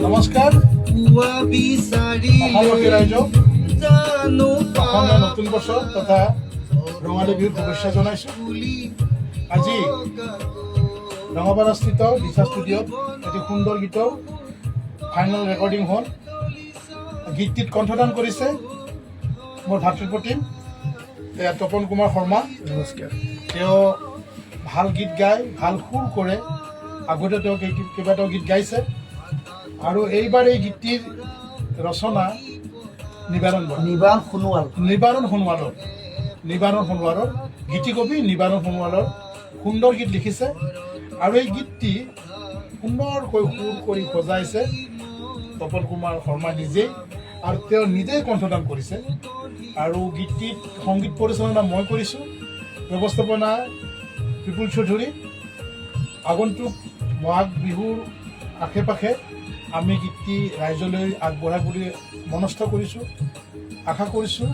নমস্কাৰ ৰাইজক অসমীয়া নতুন বছৰ তথা ৰঙালী বিহুৰ শুভেচ্ছা জনাইছোঁ। আজি ৰঙাপাৰাস্থিত দিশা ষ্টুডিঅ'ত এটি সুন্দৰ গীতৰ ফাইনেল ৰেকৰ্ডিং হ'ল। গীতটিত কণ্ঠদান কৰিছে মোৰ ভাতৃপ্ৰতিম তপন কুমাৰ শৰ্মা। নমস্কাৰ। তেওঁ ভাল গীত গায়, ভাল সুৰ কৰে। আগতে তেওঁ কেইবাটাও গীত গাইছে আৰু এইবাৰ এই গীতটিৰ ৰচনা নিবাৰণ সোণোৱালৰ গীতিকবি নিবাৰণ সোণোৱালৰ সুন্দৰ গীত লিখিছে আৰু এই গীতটি সুন্দৰকৈ সুৰ কৰি সজাইছে তপন কুমাৰ শৰ্মা নিজেই, আৰু তেওঁ নিজেই কণ্ঠদান কৰিছে। আৰু গীতটিত সংগীত পৰিচালনা মই কৰিছোঁ, ব্যৱস্থাপনা বিপুল চৌধুৰী। আগন্তুক বহাগ বিহুৰ আশে পাশে আমি গীতটি ৰাইজলৈ আগবঢ়াই বুলি মনস্থ কৰিছোঁ। আশা কৰিছোঁ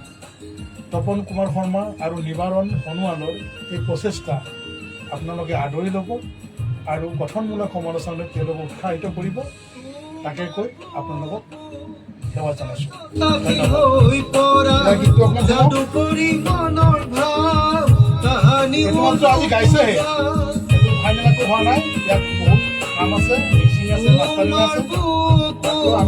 তপন কুমাৰ শৰ্মা আৰু নিবাৰণ সোণোৱালৰ এই প্ৰচেষ্টা আপোনালোকে আদৰি ল'ব আৰু গঠনমূলক সমালোচনালৈ তেওঁলোকক উৎসাহিত কৰিব। তাকে কৈ আপোনালোকক সেৱা জনাইছোঁ। আজি গাইছেহে, এইটো ফাইনেলটো হোৱা নাই। ইয়াত বহুত কাম আছে, মিক্সিং আছে, মাষ্টাৰিং আছে। ধন্যবাদ।